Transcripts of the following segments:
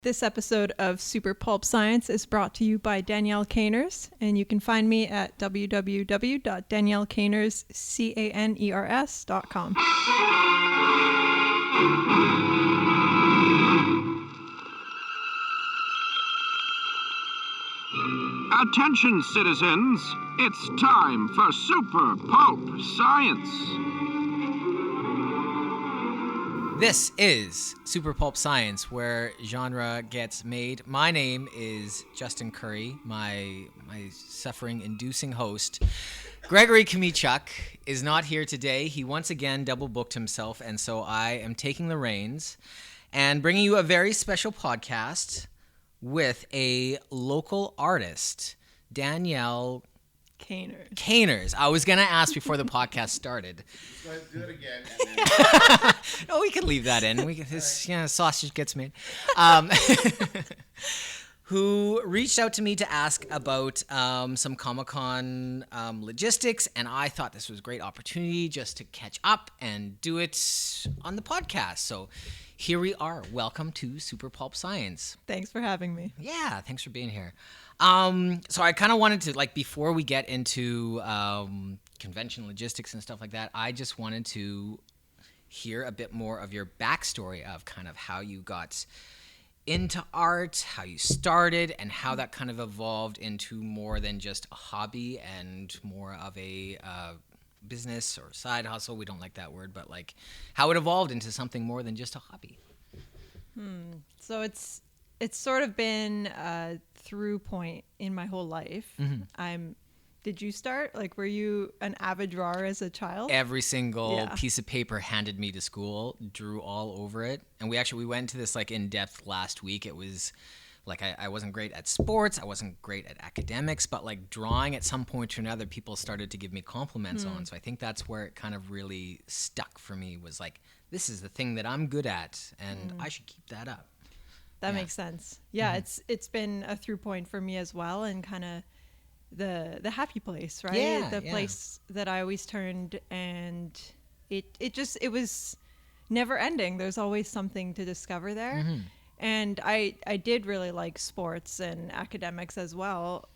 This episode of Super Pulp Science is brought to you by Danielle Caners, and you can find me at www.daniellecaners.com. Attention, citizens. It's time for Super Pulp Science. This is Super Pulp Science, where genre gets made. My name is Justin Curry, my suffering-inducing host. Gregory Kmichuk is not here today. He once again double-booked himself, and so I am taking the reins and bringing you a very special podcast with a local artist, Danielle Caners. I was going to ask before the podcast started. Let's do it again. No, we can leave that in. Sausage gets made. Who reached out to me to ask about some Comic-Con logistics, and I thought this was a great opportunity just to catch up and do it on the podcast. So here we are. Welcome to Super Pulp Science. Thanks for having me. Yeah, thanks for being here. So I kind of wanted to, before we get into convention logistics and stuff like that, I just wanted to hear a bit more of your backstory of kind of how you got into art, how you started, and how that kind of evolved into more than just a hobby and more of a business or side hustle. We don't like that word, but how it evolved into something more than just a hobby. So it's sort of been a through point in my whole life. Mm-hmm. Did you start? Were you an avid drawer as a child? Every single piece of paper handed me to school, drew all over it. And we went into this in depth last week. It was I wasn't great at sports. I wasn't great at academics, but drawing at some point or another, people started to give me compliments on. So I think that's where it kind of really stuck for me, was this is the thing that I'm good at and I should keep that up. That makes sense. Yeah, it's been a through point for me as well, and kind of the happy place, right? Yeah, place that I always turned, and it was never ending. There's always something to discover there. Mm-hmm. And I did really like sports and academics as well,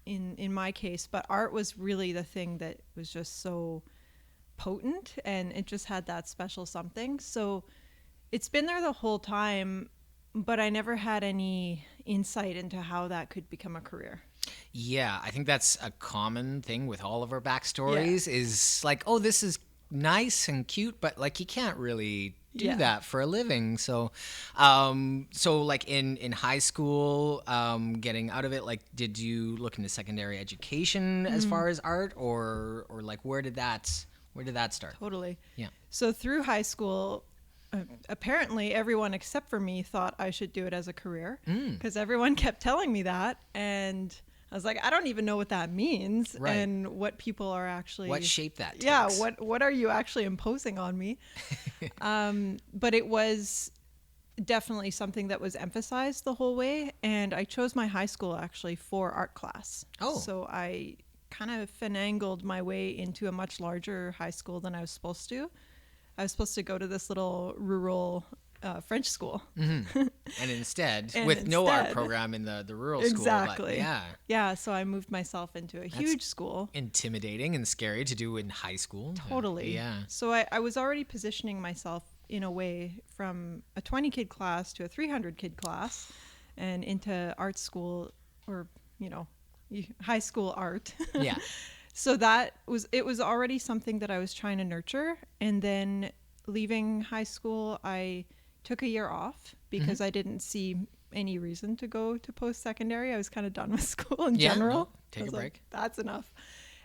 in my case, but art was really the thing that was just so potent, and it just had that special something. So it's been there the whole time, but I never had any insight into how that could become a career. Yeah, I think that's a common thing with all of our backstories is this is nice and cute, but you can't really do that for a living. So in high school, getting out of it, did you look into secondary education as far as art, or where did that start? Totally. Yeah. So through high school, apparently everyone except for me thought I should do it as a career, because everyone kept telling me that, and I was like, I don't even know what that means, right, and what people are actually, what shape that takes. Yeah, what are you actually imposing on me? But it was definitely something that was emphasized the whole way, and I chose my high school actually for art class. Oh. So I kind of finagled my way into a much larger high school than I was supposed to. I was supposed to go to this little rural French school. Mm-hmm. And instead, no art program in the rural school. Exactly. Yeah. Yeah, so I moved myself into a huge school. Intimidating and scary to do in high school. Totally. Yeah. So I was already positioning myself in a way from a 20-kid class to a 300-kid class, and into art school, or, high school art. Yeah. So it was already something that I was trying to nurture. And then leaving high school, I took a year off because I didn't see any reason to go to post-secondary. I was kind of done with school in general. No, take a break. That's enough.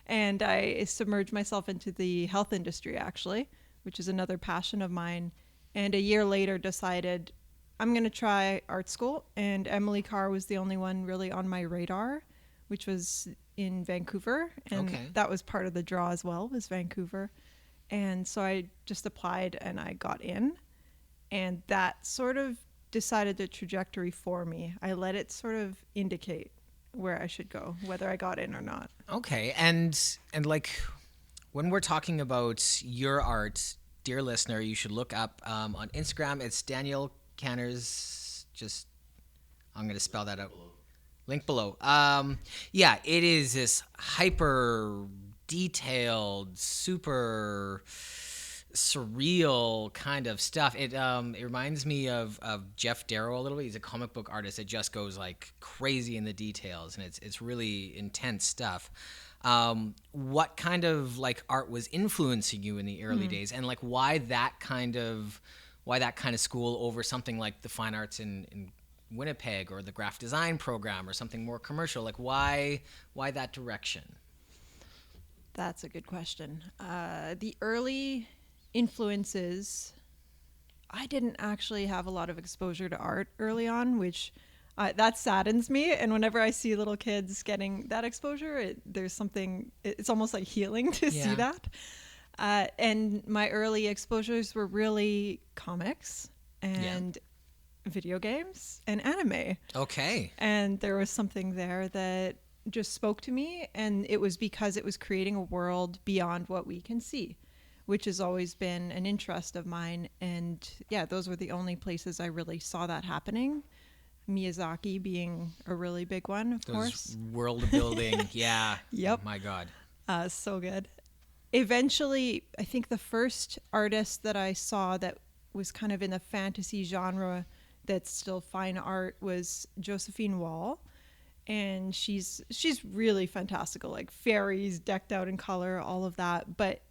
And I submerged myself into the health industry, actually, which is another passion of mine. And a year later decided I'm going to try art school. And Emily Carr was the only one really on my radar, which was in Vancouver. And that was part of the draw as well, was Vancouver. And so I just applied and I got in. And that sort of decided the trajectory for me. I let it sort of indicate where I should go, whether I got in or not. Okay. And when we're talking about your art, dear listener, you should look up on Instagram. It's Danielle Caners just I'm going to spell that out. Link below. Yeah, it is this hyper detailed, super surreal kind of stuff. It reminds me of Jeff Darrow a little bit. He's a comic book artist that just goes like crazy in the details, and it's really intense stuff. What kind of like art was influencing you in the early days, and like why that kind of school over something like the fine arts in Winnipeg or the graphic design program or something more commercial? Like why that direction? That's a good question. The early influences, I didn't actually have a lot of exposure to art early on, which that saddens me. And whenever I see little kids getting that exposure, there's something, it's almost like healing to see that. And my early exposures were really comics and video games and anime. Okay. And there was something there that just spoke to me, and it was because it was creating a world beyond what we can see, which has always been an interest of mine. And yeah, those were the only places I really saw that happening. Miyazaki being a really big one, of course. World building. Yeah. Yep. Oh my God. So good. Eventually, I think the first artist that I saw that was kind of in the fantasy genre that's still fine art was Josephine Wall. And she's really fantastical, like fairies decked out in color, all of that. But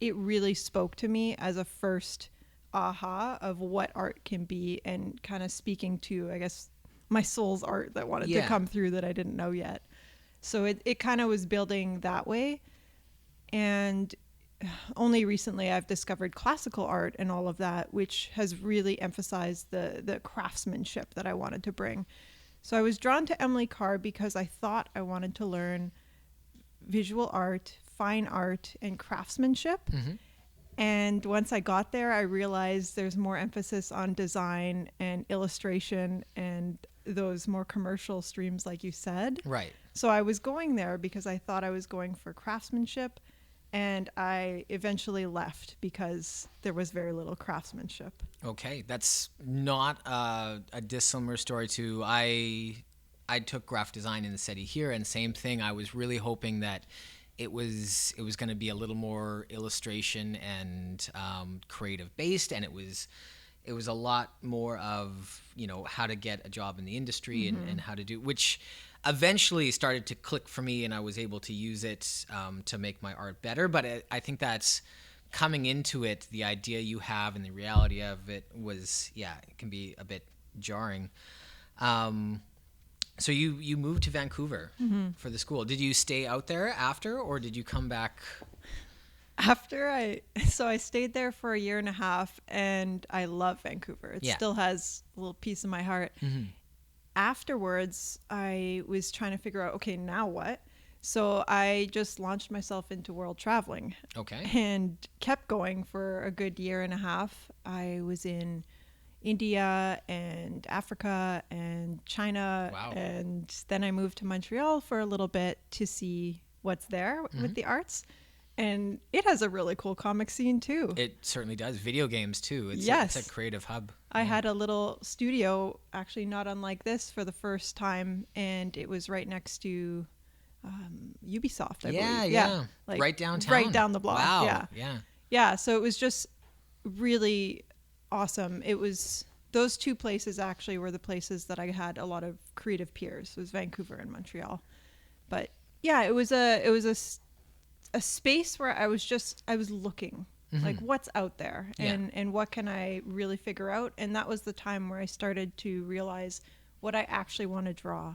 it really spoke to me as a first aha of what art can be, and kind of speaking to, I guess, my soul's art that wanted to come through that I didn't know yet. So it kind of was building that way. And only recently I've discovered classical art and all of that, which has really emphasized the craftsmanship that I wanted to bring. So I was drawn to Emily Carr because I thought I wanted to learn visual art, fine art, and craftsmanship. And once I got there, I realized there's more emphasis on design and illustration and those more commercial streams, like you said. Right. So I was going there because I thought I was going for craftsmanship, and I eventually left because there was very little craftsmanship. Okay, that's not a dissimilar story to I took graphic design in the city here, and same thing. I was really hoping that it was going to be a little more illustration and creative based, and it was a lot more of, you know, how to get a job in the industry and how to do, which eventually started to click for me, and I was able to use it to make my art better. But I think that's coming into it, the idea you have and the reality of it was, it can be a bit jarring. So you moved to Vancouver for the school. Did you stay out there after, or did you come back? So I stayed there for a year and a half, and I love Vancouver. It still has a little piece of my heart. Afterwards, I was trying to figure out, okay, now what? So I just launched myself into world traveling. Okay. And kept going for a good year and a half. I was in India and Africa and China. Wow. And then I moved to Montreal for a little bit to see what's there with the arts. And it has a really cool comic scene too. It certainly does. Video games too. It's a creative hub. I had a little studio, actually not unlike this, for the first time, and it was right next to Ubisoft, I believe. Yeah. Like right downtown. Right down the block. Wow. Yeah, so it was just really awesome. It was, those two places actually were the places that I had a lot of creative peers. It was Vancouver and Montreal. But yeah, it was a space where I was looking, like what's out there and what can I really figure out. And that was the time where I started to realize what I actually want to draw.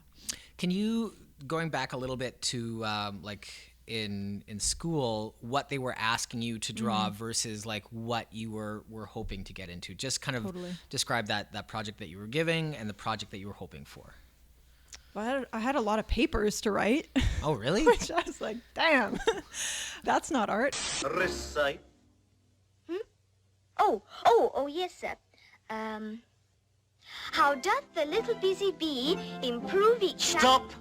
Can you, going back a little bit to like in school, what they were asking you to draw versus like what you were hoping to get into? Just kind of describe that project that you were giving and the project that you were hoping for. Well, I had a lot of papers to write. Oh, really? Which I was like, damn, that's not art. Recite. Oh, yes, sir. How doth the little busy bee improve each... Stop!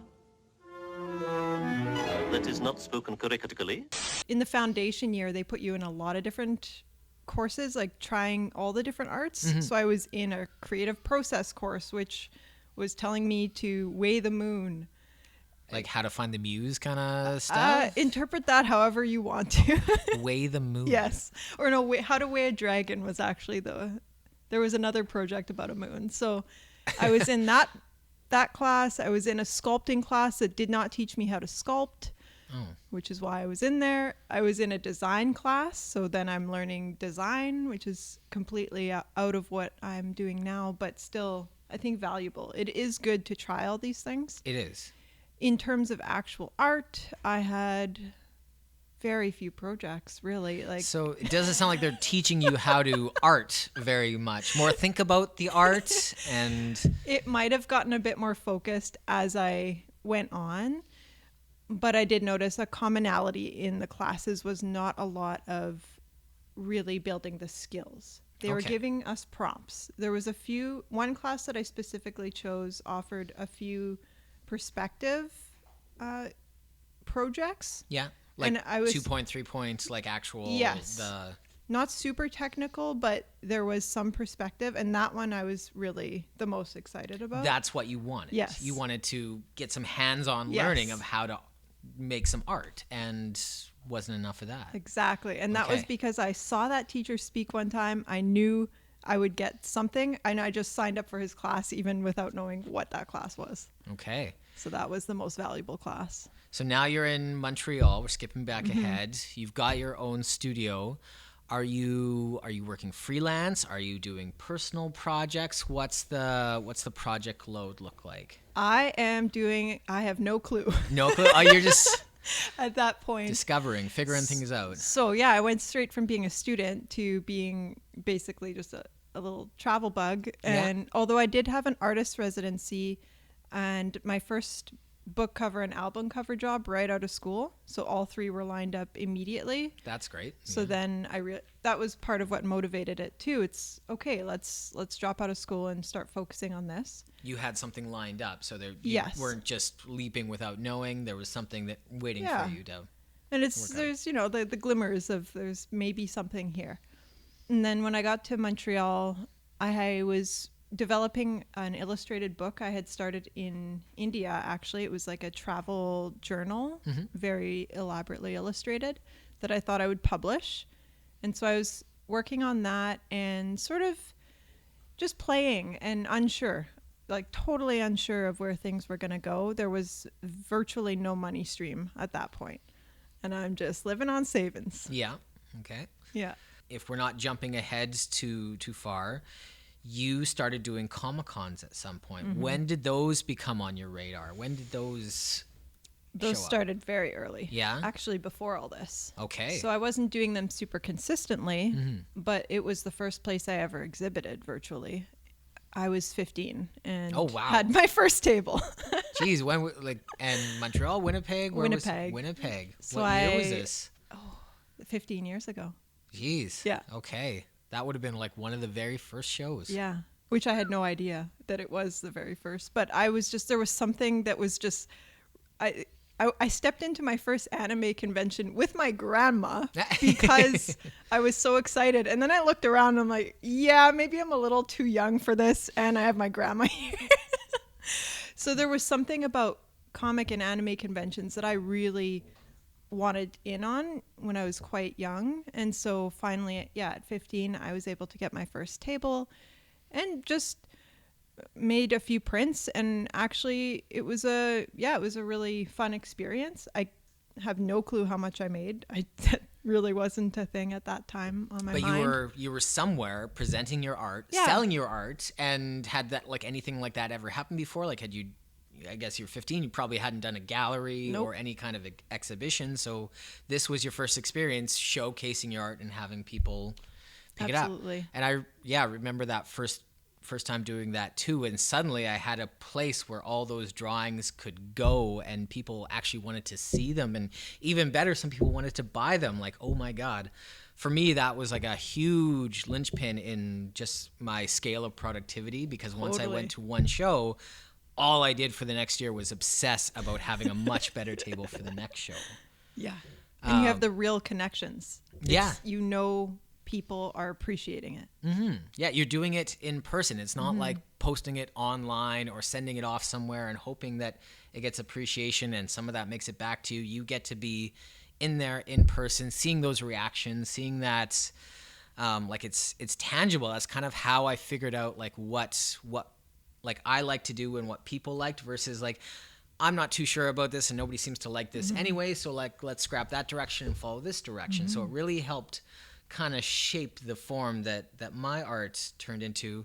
That is not spoken correctly. In the foundation year, they put you in a lot of different courses, like trying all the different arts. So I was in a creative process course, which was telling me to weigh the moon. Like how to find the muse kind of stuff? Interpret that however you want to. Weigh the moon. Yes. Or no, how to weigh a dragon was actually there was another project about a moon. So I was in that class. I was in a sculpting class that did not teach me how to sculpt. Which is why I was in there. I was in a design class, so then I'm learning design, which is completely out of what I'm doing now, but still, I think valuable. It is good to try all these things. It is. In terms of actual art, I had very few projects, really. So it doesn't sound like they're teaching you how to art very much. More think about the art, and it might have gotten a bit more focused as I went on. But I did notice a commonality in the classes was not a lot of really building the skills. They were giving us prompts. There was one class that I specifically chose offered a few perspective projects. Yeah, like and I was 2.3 points, like actual. Yes. Not super technical, but there was some perspective, and that one I was really the most excited about. That's what you wanted. Yes. You wanted to get some hands-on learning of how to make some art, and wasn't enough of that. Exactly. And that was because I saw that teacher speak one time. I knew I would get something, and I just signed up for his class even without knowing what that class was. Okay. So that was the most valuable class. So now you're in Montreal. We're skipping back ahead. You've got your own studio. Are you working freelance? Are you doing personal projects? What's the project load look like? I have no clue. No clue? Oh, you're just at that point figuring things out. So yeah, I went straight from being a student to being basically just a little travel bug. And although I did have an artist residency and my first book cover and album cover job right out of school, so all three were lined up immediately. That's great. So then that was part of what motivated it too. It's okay, let's drop out of school and start focusing on this. You had something lined up, so you weren't just leaping without knowing. There was something that waiting for you to. And there's the glimmers of there's maybe something here. And then when I got to Montreal, I was developing an illustrated book I had started in India. Actually, it was like a travel journal, very elaborately illustrated, that I thought I would publish. And so I was working on that and sort of just playing and unsure, like totally unsure of where things were going to go. There was virtually no money stream at that point, and I'm just living on savings. Yeah. Okay. Yeah. If we're not jumping ahead too far, you started doing Comic-Cons at some point. When did those become on your radar? When did those show started very early. Yeah? Actually, before all this. Okay. So I wasn't doing them super consistently, but it was the first place I ever exhibited virtually. I was 15 and had my first table. Jeez, and Montreal, Winnipeg? Winnipeg. Winnipeg. So what year was this? 15 years ago. Jeez. Yeah. Okay. That would have been like one of the very first shows. Yeah. Which I had no idea that it was the very first. But there was something that was just, I stepped into my first anime convention with my grandma because I was so excited. And then I looked around and I'm like, yeah, maybe I'm a little too young for this. And I have my grandma here. So there was something about comic and anime conventions that I really wanted in on when I was quite young. And so finally, at 15, I was able to get my first table and just made a few prints. And actually it was a really fun experience. I have no clue how much I made. That really wasn't a thing at that time on my mind. But you were somewhere presenting your art, selling your art, and had that anything like that ever happened before? Like I guess you're 15, you probably hadn't done a gallery or any kind of exhibition. So this was your first experience showcasing your art and having people pick Absolutely. it up. And I remember that first time doing that too. And suddenly I had a place where all those drawings could go and people actually wanted to see them. And even better, some people wanted to buy them. Like, oh my God. For me, that was like a huge linchpin in just my scale of productivity, because once I went to one show, all I did for the next year was obsess about having a much better table for the next show. Yeah. And you have the real connections. people are appreciating it. Yeah, you're doing it in person. It's not like posting it online or sending it off somewhere and hoping that it gets appreciation and some of that makes it back to you. You get to be in there in person, seeing those reactions, seeing that like it's tangible. That's kind of how I figured out like what like I like to do and what people liked versus like I'm not too sure about this and nobody seems to like this anyway, so like let's scrap that direction and follow this direction. So it really helped kind of shape the form that my art turned into.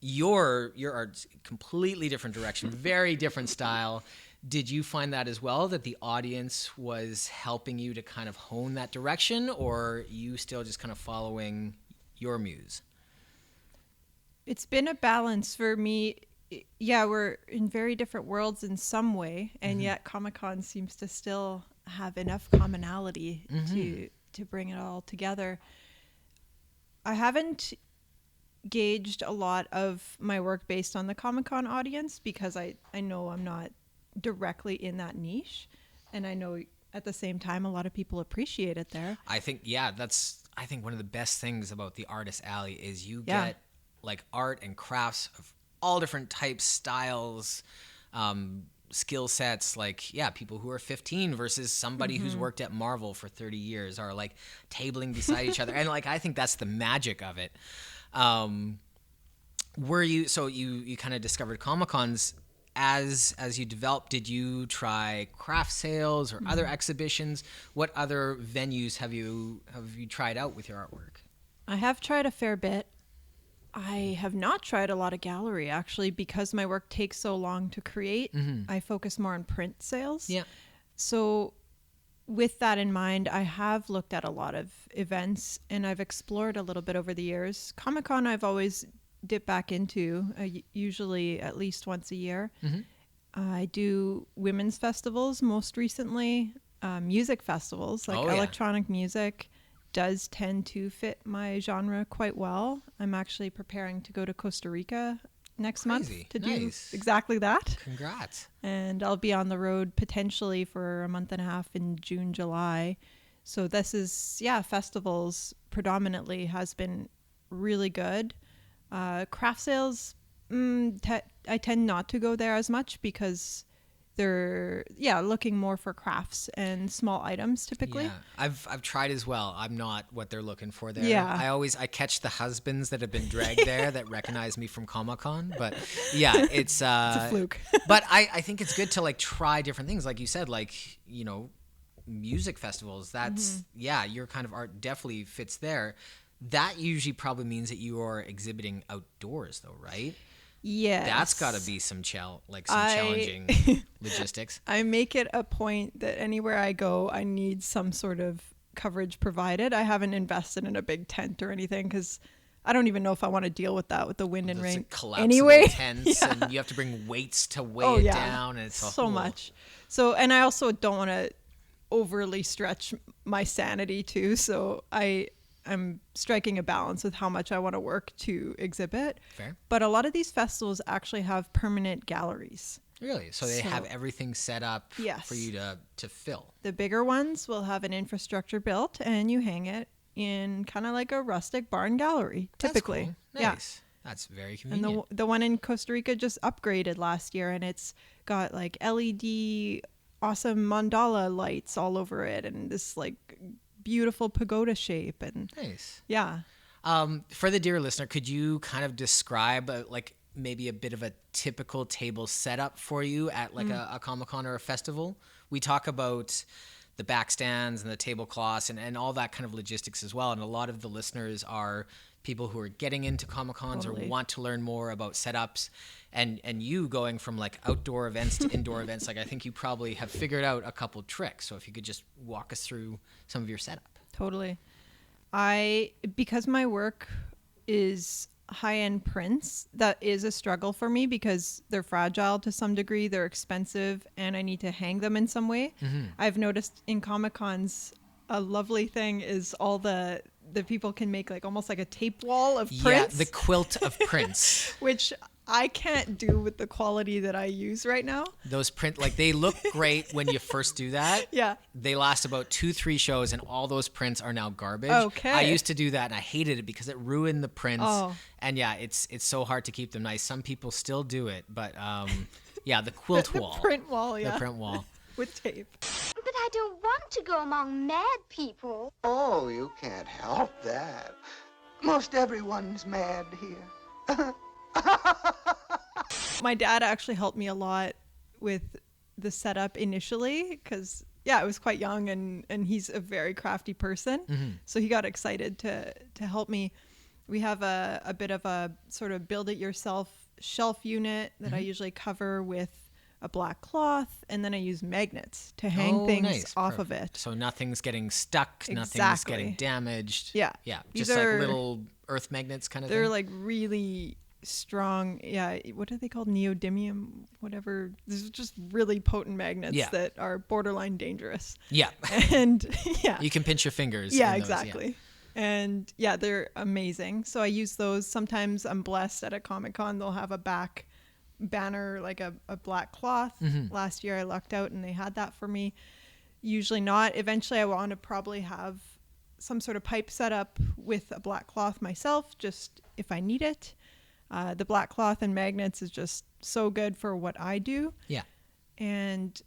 Your art's completely different direction, very different style. Did you find that as well, that the audience was helping you to kind of hone that direction, or you still just kind of following your muse? It's been a balance for me. Yeah, we're in very different worlds in some way, and yet Comic-Con seems to still have enough commonality to bring it all together. I haven't gauged a lot of my work based on the Comic-Con audience because I know I'm not directly in that niche, and I know at the same time a lot of people appreciate it there. I think I think one of the best things about the Artist Alley is you get like art and crafts of all different types, styles, skill sets. Like, people who are 15 versus somebody who's worked at Marvel for 30 years are like tabling beside each other. And like, I think that's the magic of it. You kind of discovered Comic-Cons as you developed. Did you try craft sales or other exhibitions? What other venues have you tried out with your artwork? I have tried a fair bit. I have not tried a lot of gallery, actually, because my work takes so long to create. I focus more on print sales. Yeah. So with that in mind, I have looked at a lot of events and I've explored a little bit over the years. Comic-Con I've always dipped back into, usually at least once a year. I do women's festivals most recently, music festivals, like electronic music does tend to fit my genre quite well. I'm actually preparing to go to Costa Rica next month to do exactly that. Congrats. And I'll be on the road potentially for a month and a half in June, July. So this is, festivals predominantly has been really good. Craft sales, I tend not to go there as much because they're looking more for crafts and small items typically. Yeah, I've tried as well. I'm not what they're looking for there. Yeah. I catch the husbands that have been dragged there that recognize me from Comic-Con, but it's a fluke. But I think it's good to like try different things, like you said, like, music festivals. That's your kind of art definitely fits there. That usually probably means that you are exhibiting outdoors though, right? Yes. That's got to be some challenging logistics. I make it a point that anywhere I go, I need some sort of coverage provided. I haven't invested in a big tent or anything because I don't even know if I want to deal with that with the wind and rain. Collapsible tents, and you have to bring weights to weigh it down, and it's so much. So, and I also don't want to overly stretch my sanity too. So I'm striking a balance with how much I want to work to exhibit. Fair. But a lot of these festivals actually have permanent galleries. Really? So they have everything set up for you to fill. The bigger ones will have an infrastructure built and you hang it in kind of like a rustic barn gallery, typically. That's cool. Nice. Yeah. That's very convenient. And the one in Costa Rica just upgraded last year and it's got like LED awesome mandala lights all over it and this like beautiful pagoda shape and nice. Yeah. For the dear listener, could you kind of describe like maybe a bit of a typical table setup for you at like a Comic-Con or a festival? We talk about the back stands and the tablecloths and all that kind of logistics as well. And a lot of the listeners are people who are getting into Comic-Cons or want to learn more about setups. And you going from like outdoor events to indoor events, like I think you probably have figured out a couple tricks. So if you could just walk us through some of your setup. Totally. Because my work is high-end prints, that is a struggle for me because they're fragile to some degree, they're expensive, and I need to hang them in some way. I've noticed in Comic-Cons, a lovely thing is all the people can make like almost like a tape wall of prints. Yeah, the quilt of prints. Which I can't do with the quality that I use right now. Those print, like they look great when you first do that. Yeah. They last about 2-3 shows and all those prints are now garbage. Okay. I used to do that and I hated it because it ruined the prints. Oh. And yeah, it's so hard to keep them nice. Some people still do it, but yeah, the quilt The wall. print wall, yeah. The print wall. With tape. But I don't want to go among mad people. Oh, you can't help that. Most everyone's mad here. My dad actually helped me a lot with the setup initially because, yeah, I was quite young and he's a very crafty person. Mm-hmm. So he got excited to help me. We have a bit of a sort of build-it-yourself shelf unit that I usually cover with a black cloth, and then I use magnets to hang things nice. off Perfect. of it. So nothing's getting stuck, nothing's Exactly. getting damaged. Yeah. Yeah. These Just like are- little earth magnets kind of They're thing. like really strong. Yeah. What are they called? Neodymium, whatever. These are just really potent magnets Yeah. that are borderline dangerous. Yeah. And yeah. You can pinch your fingers. Yeah, in those, exactly. And yeah, they're amazing. So I use those. Sometimes I'm blessed at a Comic-Con. They'll have a back banner, like a black cloth. Last year I lucked out and they had that for me. Usually not. Eventually I want to probably have some sort of pipe set up with a black cloth myself, just if I need it. The black cloth and magnets is just so good for what I do. Yeah. And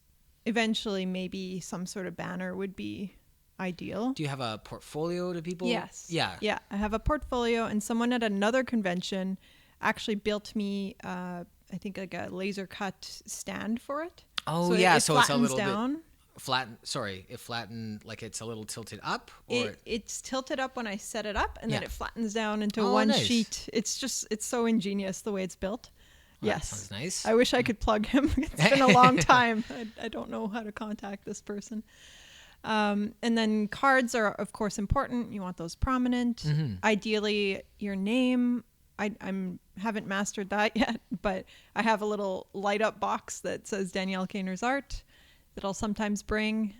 eventually maybe some sort of banner would be ideal. Do you have a portfolio to people? Yes. Yeah. Yeah. I have a portfolio, and someone at another convention actually built me, I think, like a laser cut stand for it. Oh, it yeah. So it's a flattens little down. bit it flattened, like it's a little tilted up? Or It's tilted up when I set it up, and then Yeah. it flattens down into Oh, one nice. sheet. It's so ingenious the way it's built. That Yes. sounds nice. I wish I could plug him. It's been a long time. I don't know how to contact this person. And then cards are, of course, important. You want those prominent. Mm-hmm. Ideally, your name. I haven't mastered that yet, but I have a little light up box that says Danielle Caners Art that I'll sometimes bring.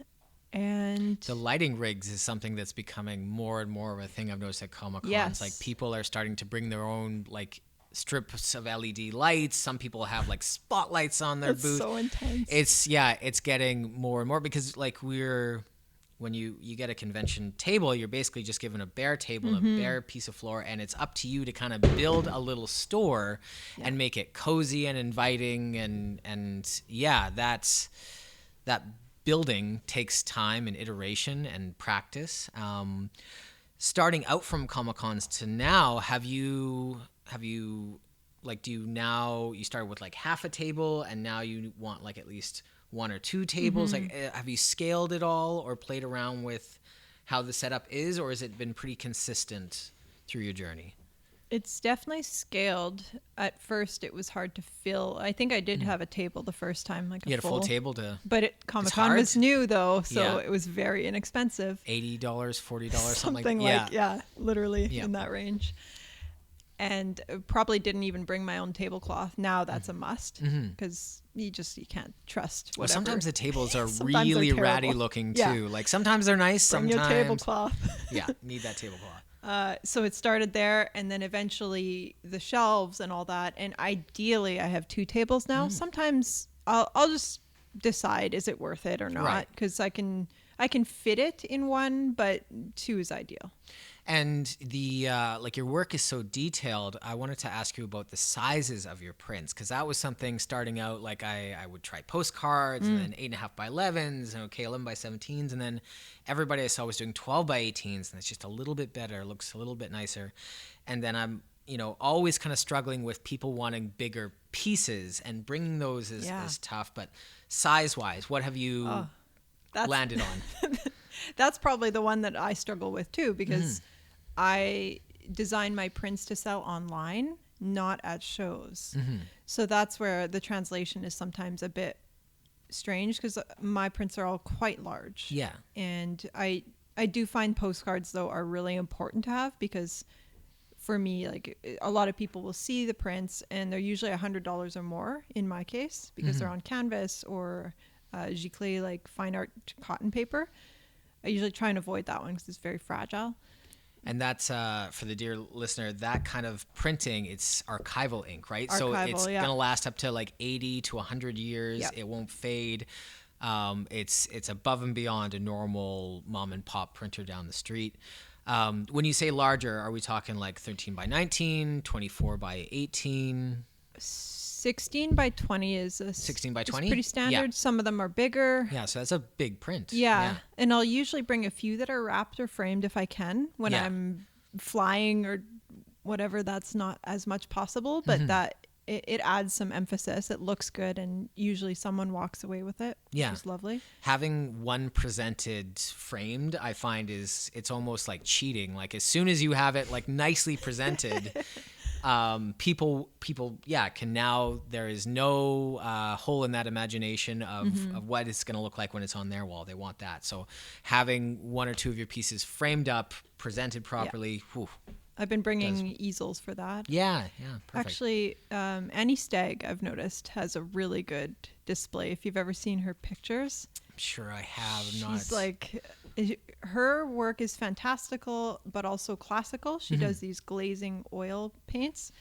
And The lighting rigs is something that's becoming more and more of a thing I've noticed at Comic-Cons. Yes. Like people are starting to bring their own like strips of LED lights. Some people have like spotlights on their it's booth. so intense. It's getting more and more because like when you get a convention table, you're basically just given a bare table, a bare piece of floor, and it's up to you to kind of build a little store and make it cozy and inviting and yeah, that building takes time and iteration and practice. Starting out from Comic-Cons to now, have you like, do you now, you started with like half a table and now you want like at least one or two tables? Like, have you scaled it all or played around with how the setup is, or has it been pretty consistent through your journey? It's definitely scaled. At first, it was hard to fill. I think I did have a table the first time, like You had a full table to But Comic-Con hard. was new, though, so Yeah. it was very inexpensive. $80, $40, something Something like like, yeah, literally Yeah. in that range. And probably didn't even bring my own tablecloth. Now that's a must because you can't trust Well, whatever. sometimes the tables are Sometimes they're really ratty terrible. looking Yeah. too. Like sometimes they're nice, Bring sometimes your tablecloth. yeah, need that tablecloth. So it started there, and then eventually the shelves and all that. And ideally, I have two tables now. Sometimes I'll just decide, is it worth it or not? Right. Because I can fit it in one, but two is ideal. And the like your work is so detailed. I wanted to ask you about the sizes of your prints, because that was something starting out. Like I would try postcards and then 8.5 by 11s and 11 by 17s, and then everybody I saw was doing 12 by 18s, and it's just a little bit better, looks a little bit nicer. And then I'm always kind of struggling with people wanting bigger pieces, and bringing those is tough. But size wise, what have you landed on? That's probably the one that I struggle with too, because I design my prints to sell online, not at shows. So that's where the translation is sometimes a bit strange, because my prints are all quite large. Yeah. And I do find postcards, though, are really important to have, because for me, like, a lot of people will see the prints and they're usually $100 or more in my case, because they're on canvas or giclée, like fine art cotton paper. I usually try and avoid that one because it's very fragile. And that's for the dear listener, that kind of printing, it's archival ink, right? So Archival, it's yeah. going to last up to like 80 to 100 years. Yep. It won't fade. It's above and beyond a normal mom and pop printer down the street. When you say larger, are we talking like 13 by 19, 24 by 18? 16 by 20 is 16 by is 20? pretty standard. Yeah. Some of them are bigger. Yeah, so that's a big print. Yeah. And I'll usually bring a few that are wrapped or framed if I can when Yeah. I'm flying or whatever. That's not as much possible, but that it adds some emphasis. It looks good, and usually someone walks away with it, which Yeah. is lovely. Having one presented framed, I find it's almost like cheating. Like as soon as you have it like nicely presented, people can now, there is no hole in that imagination of what it's going to look like when it's on their wall. They want that. So having one or two of your pieces framed up, presented properly, whew. I've been bringing easels for that. Yeah, perfect. Actually, Annie Stagg, I've noticed, has a really good display. If you've ever seen her pictures, I'm sure I have. she's like, her work is fantastical, but also classical. She does these glazing oil paints,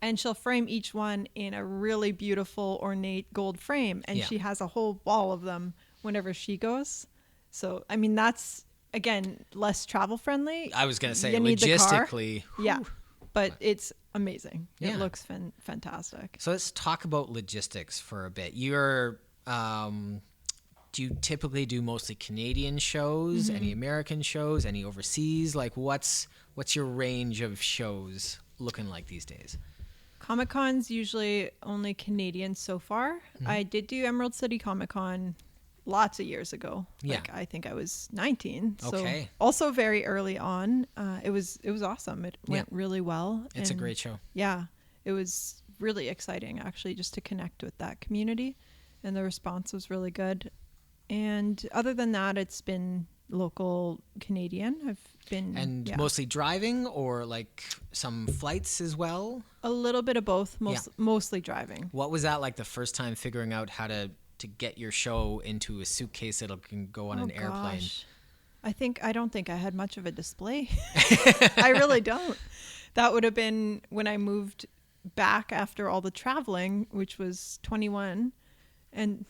and she'll frame each one in a really beautiful, ornate gold frame. And Yeah. she has a whole wall of them whenever she goes. So, I mean, that's, again, less travel friendly. I was going to say, You need the car. logistically. Yeah, but it's amazing. Yeah. It looks fantastic. So let's talk about logistics for a bit. Do you typically do mostly Canadian shows, any American shows, any overseas? Like what's your range of shows looking like these days? Comic-Con's usually only Canadian so far. I did do Emerald City Comic-Con lots of years ago. Yeah. Like, I think I was 19. So Okay. also very early on. It was awesome. It went really well. It's a and great show. Yeah. It was really exciting, actually, just to connect with that community. And the response was really good. And other than that, it's been local Canadian. I've been And mostly driving or like some flights as well? a little bit of both, mostly driving. What was that like the first time figuring out how to get your show into a suitcase that can go on an airplane? Gosh. I don't think I had much of a display. I really don't. That would have been when I moved back after all the traveling, which was 21, and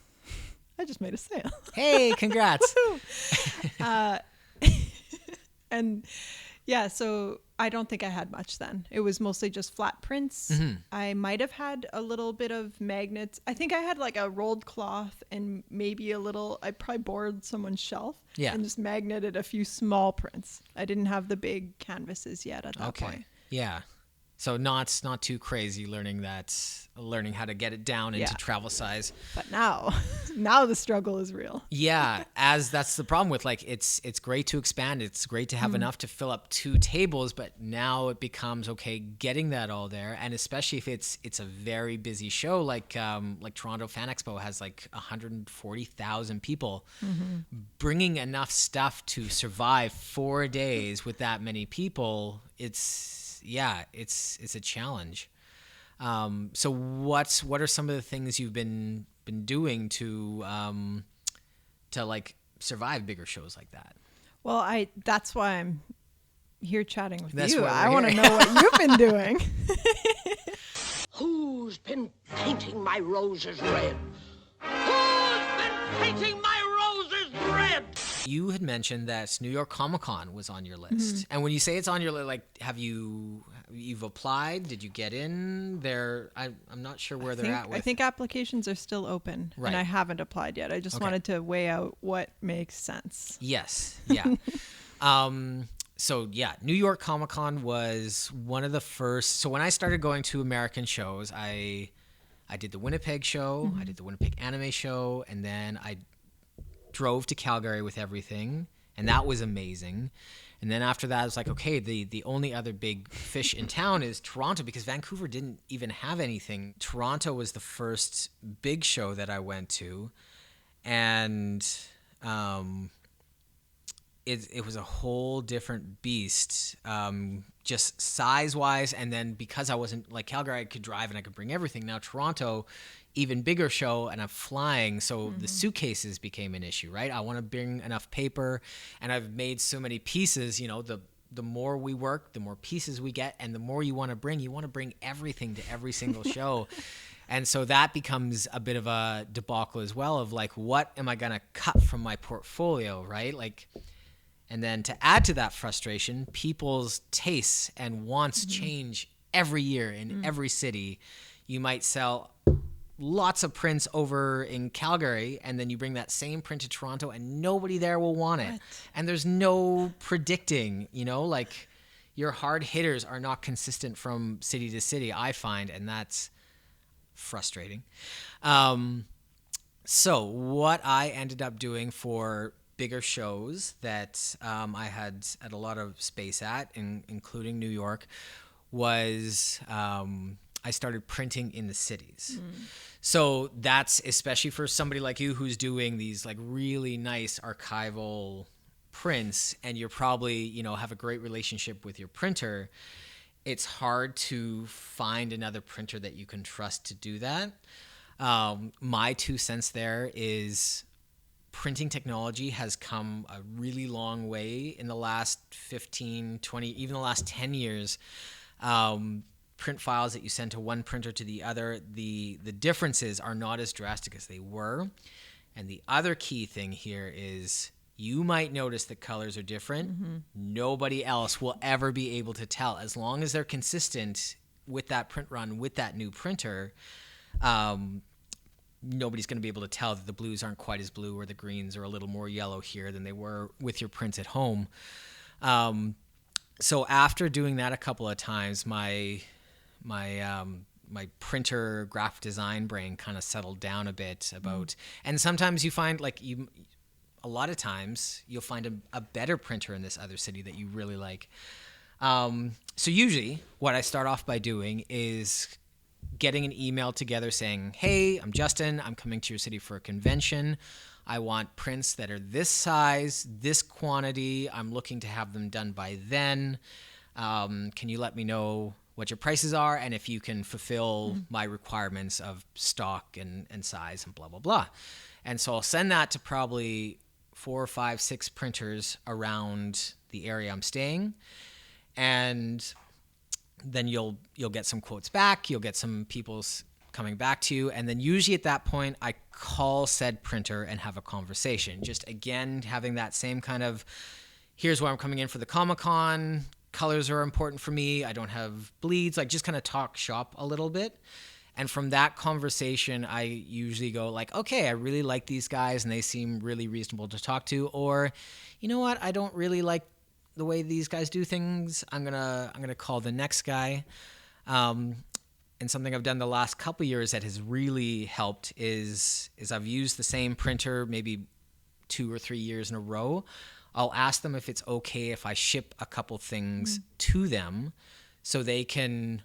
I just made a sale. Hey, congrats. And yeah, so I don't think I had much then. It was mostly just flat prints. I might have had a little bit of magnets. I think I had like a rolled cloth and maybe I probably borrowed someone's shelf and just magneted a few small prints. I didn't have the big canvases yet at that point. Yeah. So not too crazy learning how to get it down into travel size. But now the struggle is real. Yeah, as that's the problem with like it's great to expand. It's great to have enough to fill up 2 tables, but now it becomes okay getting that all there, and especially if it's a very busy show like Toronto Fan Expo has like 140,000 people. Bringing enough stuff to survive 4 days with that many people, it's a challenge. So what are some of the things you've been doing to like survive bigger shows like that? Well, that's why I'm here chatting with That's you. why we're I want to here. know what you've been doing. Who's been painting my roses red? Who's been painting my roses red? You had mentioned that New York Comic Con was on your list, and when you say it's on your list, like you've applied? Did you get in there? I'm not sure where they're at with. I think applications are still open, Right. and I haven't applied yet. I just wanted to weigh out what makes sense. Yes. Yeah. So yeah, New York Comic Con was one of the first. So when I started going to American shows, I did the Winnipeg show, I did the Winnipeg Anime show, and then I drove to Calgary with everything, and that was amazing. And then after that, I was like, okay, the only other big fish in town is Toronto, because Vancouver didn't even have anything. Toronto was the first big show that I went to, and it was a whole different beast, just size-wise, and then because I wasn't, like Calgary, I could drive and I could bring everything. Now Toronto, even bigger show, and I'm flying, so the suitcases became an issue, right? I want to bring enough paper, and I've made so many pieces, the the more we work, the more pieces we get, and the more you want to bring everything to every single show. And so that becomes a bit of a debacle as well of like, what am I going to cut from my portfolio, right? Like, and then to add to that frustration, people's tastes and wants change every year in every city. You might sell lots of prints over in Calgary, and then you bring that same print to Toronto and nobody there will want it. And there's no predicting, like your hard hitters are not consistent from city to city, I find, and that's frustrating. So what I ended up doing for bigger shows that I had a lot of space at, including New York, was I started printing in the cities. So that's especially for somebody like you who's doing these like really nice archival prints, and you're probably, have a great relationship with your printer. It's hard to find another printer that you can trust to do that. My 2 cents there is printing technology has come a really long way in the last 15, 20, even the last 10 years. Print files that you send to one printer to the other, the differences are not as drastic as they were. And the other key thing here is you might notice that colors are different. Nobody else will ever be able to tell. As long as they're consistent with that print run, with that new printer, nobody's going to be able to tell that the blues aren't quite as blue or the greens are a little more yellow here than they were with your prints at home. So after doing that a couple of times, my printer graphic design brain kind of settled down a bit about, and sometimes you find a lot of times you'll find a better printer in this other city that you really like. So usually what I start off by doing is getting an email together saying, hey, I'm Justin, I'm coming to your city for a convention. I want prints that are this size, this quantity. I'm looking to have them done by then. Can you let me know what your prices are and if you can fulfill my requirements of stock and size and blah, blah, blah. And so I'll send that to probably 4, 5, 6 printers around the area I'm staying. And then you'll get some quotes back. You'll get some people's coming back to you. And then usually at that point, I call said printer and have a conversation. Just again, having that same kind of, here's where I'm coming in for the Comic-Con. Colors are important for me. I don't have bleeds. Like just kind of talk shop a little bit. And from that conversation, I usually go like, okay, I really like these guys and they seem really reasonable to talk to. Or, you know what? I don't really like the way these guys do things. I'm gonna call the next guy. And something I've done the last couple of years that has really helped is I've used the same printer maybe 2 or 3 years in a row. I'll ask them if it's okay if I ship a couple things to them so they can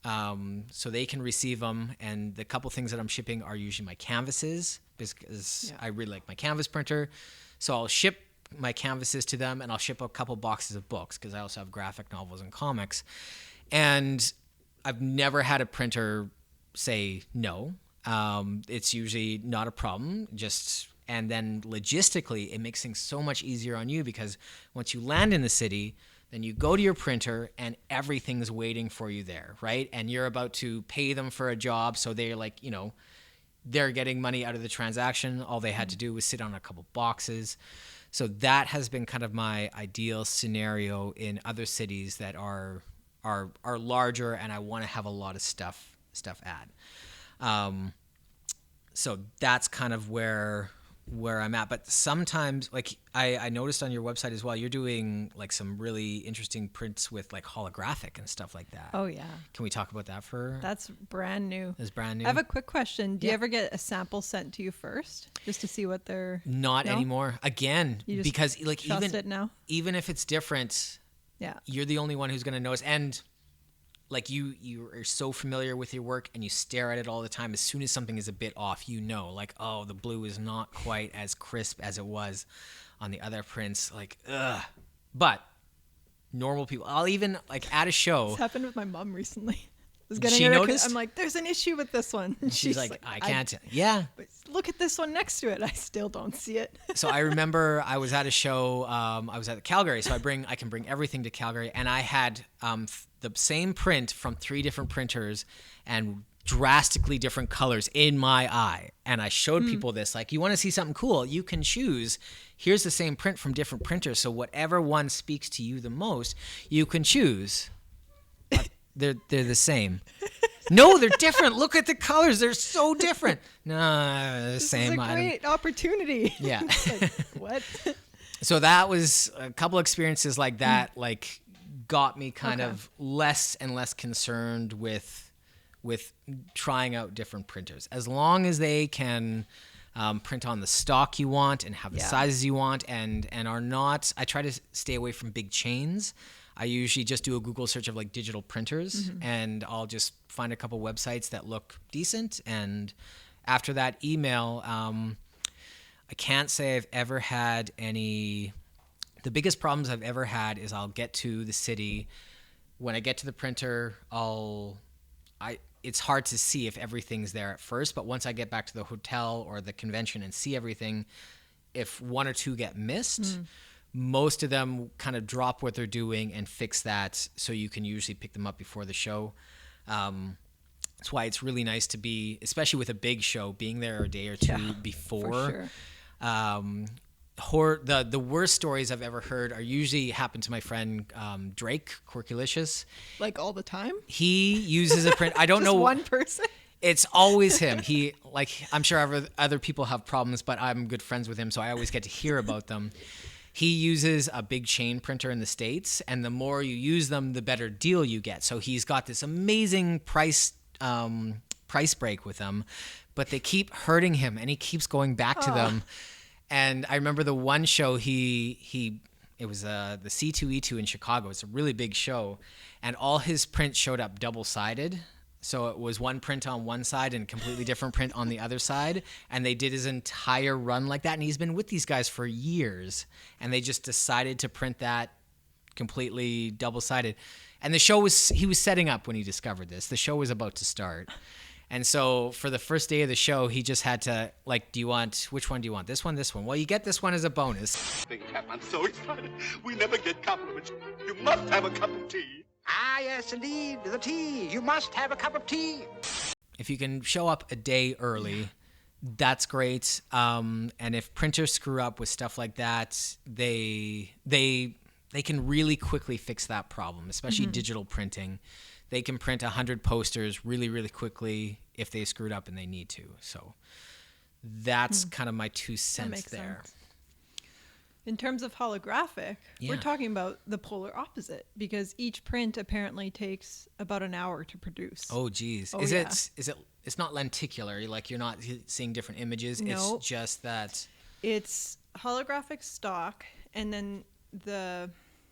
receive them. And the couple things that I'm shipping are usually my canvases because I really like my canvas printer. So I'll ship my canvases to them and I'll ship a couple boxes of books because I also have graphic novels and comics. And I've never had a printer say no. It's usually not a problem. And then logistically, it makes things so much easier on you because once you land in the city, then you go to your printer and everything's waiting for you there, right? And you're about to pay them for a job. So they're like, they're getting money out of the transaction. All they had to do was sit on a couple boxes. So that has been kind of my ideal scenario in other cities that are larger and I want to have a lot of stuff at. So that's kind of where I'm at. But sometimes, like I noticed on your website as well, you're doing like some really interesting prints with like holographic and stuff like that. Oh yeah. Can we talk about that for? That's brand new. It's brand new. I have a quick question. Do you ever get a sample sent to you first, just to see what they're? Not anymore. Again, you just because like trust it now? Even if it's different, you're the only one who's going to notice. And like you are so familiar with your work and you stare at it all the time. As soon as something is a bit off, like, oh, the blue is not quite as crisp as it was on the other prints. Like, ugh. But normal people, I'll even like at a show. This happened with my mom recently. Was getting she her noticed? I'm like, there's an issue with this one. And she's like, I can't. Yeah. But look at this one next to it. I still don't see it. So I remember I was at a show. I was at Calgary, so I can bring everything to Calgary, and I had the same print from 3 different printers and drastically different colors in my eye. And I showed people this, like, you want to see something cool, you can choose. Here's the same print from different printers, so whatever one speaks to you the most, you can choose. They're the same. No, they're different. Look at the colors. They're so different. No, they're the same. This is a great opportunity. Yeah. Like, what? So that was a couple experiences like that, like, got me kind of less and less concerned with trying out different printers. As long as they can print on the stock you want and have the sizes you want and are not, I try to stay away from big chains. I usually just do a Google search of like digital printers and I'll just find a couple websites that look decent. And after that email, I can't say I've ever had any. The biggest problems I've ever had is I'll get to the city. When I get to the printer, it's hard to see if everything's there at first, but once I get back to the hotel or the convention and see everything, if 1 or 2 get missed, most of them kind of drop what they're doing and fix that, so you can usually pick them up before the show. That's why it's really nice to be, especially with a big show, being there a day or 2 before. For sure. The worst stories I've ever heard are usually happen to my friend Drake Corkulicious. Like all the time? He uses a print. I don't Just know. one person? It's always him. I'm sure other people have problems, but I'm good friends with him, so I always get to hear about them. He uses a big chain printer in the States, and the more you use them, the better deal you get. So he's got this amazing price break with them, but they keep hurting him, and he keeps going back to them. And I remember the one show it was the C2E2 in Chicago. It's a really big show, and all his prints showed up double-sided. So it was one print on one side and a completely different print on the other side. And they did his entire run like that. And he's been with these guys for years. And they just decided to print that completely double-sided. And he was setting up when he discovered this. The show was about to start. And so for the first day of the show, he just had to, like, which one do you want? This one, this one? Well, you get this one as a bonus. Big Cap, I'm so excited. We never get compliments. You must have a cup of tea. Ah, yes, indeed, the tea. You must have a cup of tea. If you can show up a day early, that's great. And if printers screw up with stuff like that, they can really quickly fix that problem, especially digital printing. They can print 100 posters really, really quickly if they screwed up and they need to. So that's kind of my 2 cents there. Sense. In terms of holographic, we're talking about the polar opposite, because each print apparently takes about an hour to produce. Oh, geez. It's not lenticular, like you're not seeing different images. No. It's just that. It's holographic stock, and then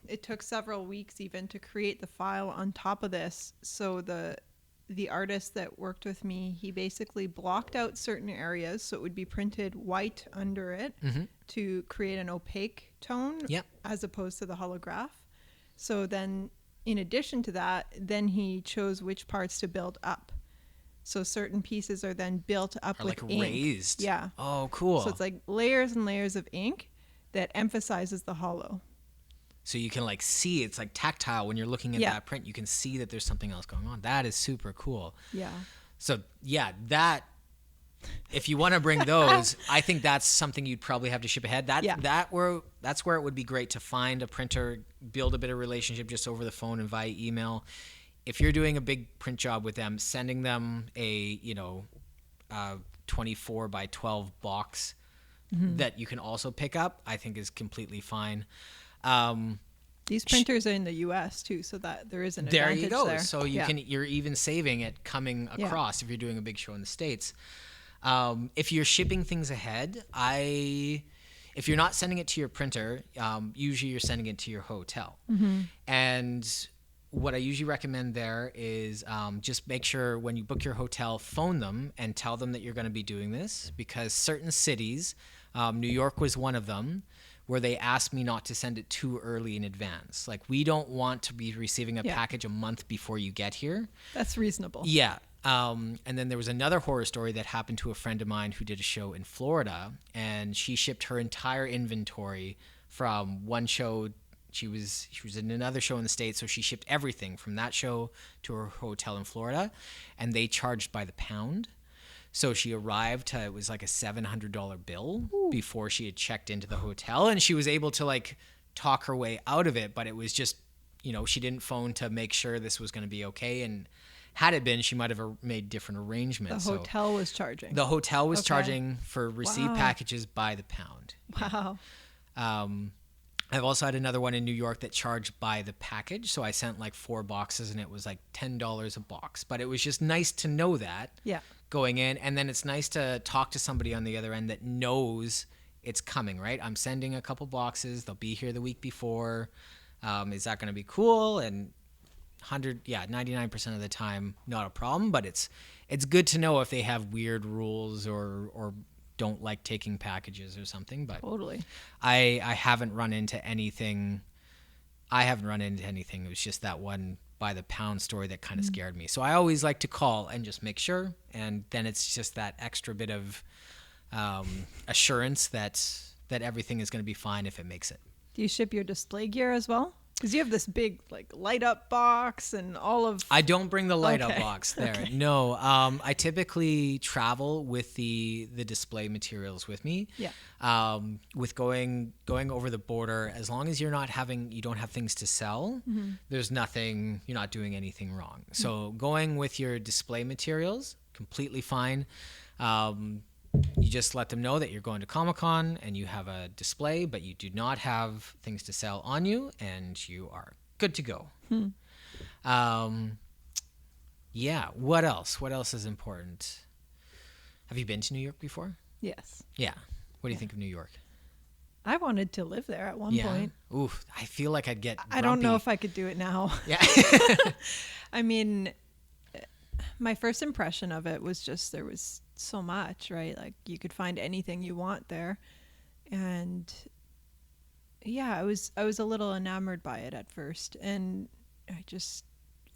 it took several weeks even to create the file on top of this. So the artist that worked with me, he basically blocked out certain areas so it would be printed white under it to create an opaque tone as opposed to the holograph. So then in addition to that, then he chose which parts to build up. So certain pieces are then built up with like ink. raised. Yeah. Oh, cool. So it's like layers and layers of ink that emphasizes the hollow. So you can like see, it's like tactile when you're looking at that print. You can see that there's something else going on. That is super cool. Yeah. So if you want to bring those, I think that's something you'd probably have to ship ahead. That's where it would be great to find a printer, build a bit of relationship just over the phone and via email. If you're doing a big print job with them, sending them a 24 by 12 box that you can also pick up, I think is completely fine. These printers are in the U.S. too, so that there is an advantage there. There you go. So you're even saving it coming across if you're doing a big show in the States. If you're shipping things ahead, if you're not sending it to your printer, usually you're sending it to your hotel. And what I usually recommend there is just make sure when you book your hotel, phone them and tell them that you're going to be doing this, because certain cities, New York was one of them, where they asked me not to send it too early in advance. Like, we don't want to be receiving a package a month before you get here. That's reasonable. Yeah. And then there was another horror story that happened to a friend of mine who did a show in Florida, and she shipped her entire inventory from one show. She was in another show in the States, so she shipped everything from that show to her hotel in Florida, and they charged by the pound. So she arrived to, it was like a $700 bill before she had checked into the hotel, and she was able to like talk her way out of it, but it was just, she didn't phone to make sure this was going to be okay, and had it been, she might have made different arrangements. The hotel was charging. The hotel was charging for received packages by the pound. Wow. I've also had another one in New York that charged by the package. So I sent like 4 boxes and it was like $10 a box. But it was just nice to know that going in. And then it's nice to talk to somebody on the other end that knows it's coming, right? I'm sending a couple boxes. They'll be here the week before. Is that going to be cool? And 99% of the time, not a problem. But it's good to know if they have weird rules or don't like taking packages or something. But totally, I haven't run into anything. It was just that one by the pound story that kind of scared me. So I always like to call and just make sure, and then it's just that extra bit of assurance that everything is going to be fine if it makes it. Do you ship your display gear as well? Because you have this big like light up box and all of. I don't bring the light up box there. Okay. No, I typically travel with the display materials with me. Yeah. With going over the border, as long as you don't have things to sell, there's nothing. You're not doing anything wrong. So going with your display materials, completely fine. You just let them know that you're going to Comic-Con and you have a display, but you do not have things to sell on you, and you are good to go. Yeah. What else? What else is important? Have you been to New York before? Yes. Yeah. What do you think of New York? I wanted to live there at one point. Oof. I feel like I'd get grumpy. I don't know if I could do it now. Yeah. I mean, my first impression of it was just there was so much, right? Like you could find anything you want there. And yeah, I was a little enamored by it at first. And I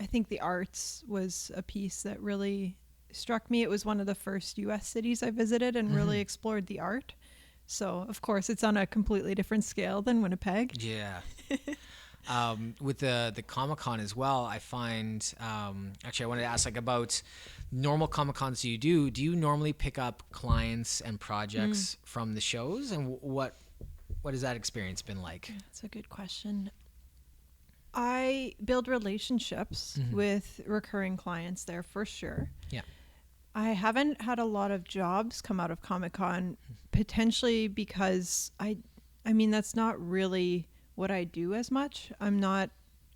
think the arts was a piece that really struck me. It was one of the first US cities I visited and really explored the art. So of course it's on a completely different scale than Winnipeg. Yeah. With the Comic-Con as well, I find, actually I wanted to ask like about normal Comic-Cons do you normally pick up clients and projects from the shows, and what has that experience been like? That's a good question. I build relationships with recurring clients there for sure. Yeah. I haven't had a lot of jobs come out of Comic-Con, potentially because I mean, that's not really what I do as much.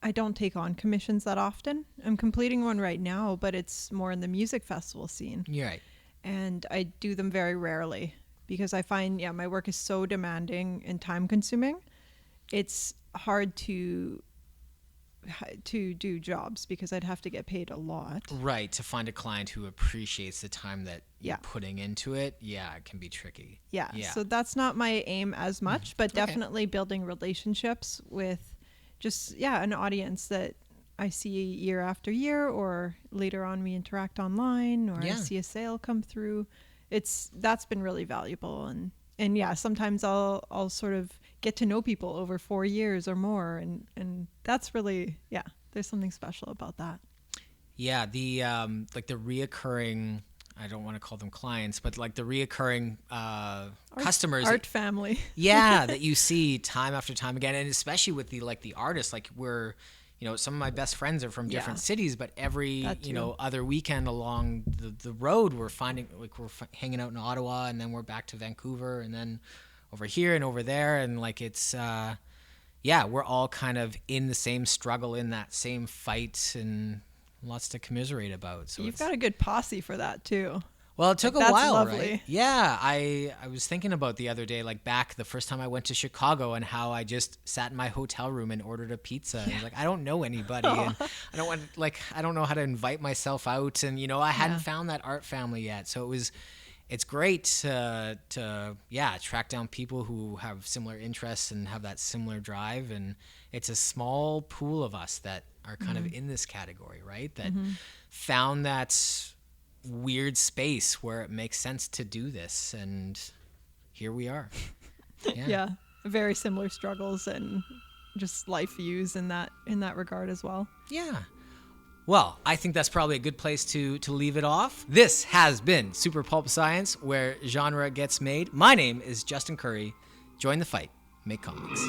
I don't take on commissions that often. I'm completing one right now, but it's more in the music festival scene. You're right. And I do them very rarely because I find, my work is so demanding and time consuming. It's hard to do jobs because I'd have to get paid a lot. Right. To find a client who appreciates the time that you're putting into it. Yeah, it can be tricky. Yeah. So that's not my aim as much, but definitely building relationships with just, an audience that I see year after year, or later on we interact online, or I see a sale come through. That's been really valuable. And sometimes I'll sort of get to know people over 4 years or more. And that's really, there's something special about that. Yeah. The, like the reoccurring, I don't want to call them clients, but like the reoccurring customers, art family. That you see time after time again, and especially with the artists, like we're, some of my best friends are from different cities, but every other weekend along the road, we're finding we're hanging out in Ottawa, and then we're back to Vancouver, and then over here and over there, and like it's we're all kind of in the same struggle, in that same fight, and lots to commiserate about. So you've got a good posse for that too. Well, it took a while, lovely. Right? Yeah, I was thinking about the other day, like back the first time I went to Chicago, and how I just sat in my hotel room and ordered a pizza. And I was like, I don't know anybody, and I don't know how to invite myself out, and I hadn't found that art family yet. So it's great to track down people who have similar interests and have that similar drive, and it's a small pool of us that are kind of in this category, right? That found that weird space where it makes sense to do this, and here we are. Yeah, very similar struggles and just life views in that regard as well. Yeah. Well, I think that's probably a good place to leave it off. This has been Super Pulp Science, where genre gets made. My name is Justin Curry. Join the fight. Make comics.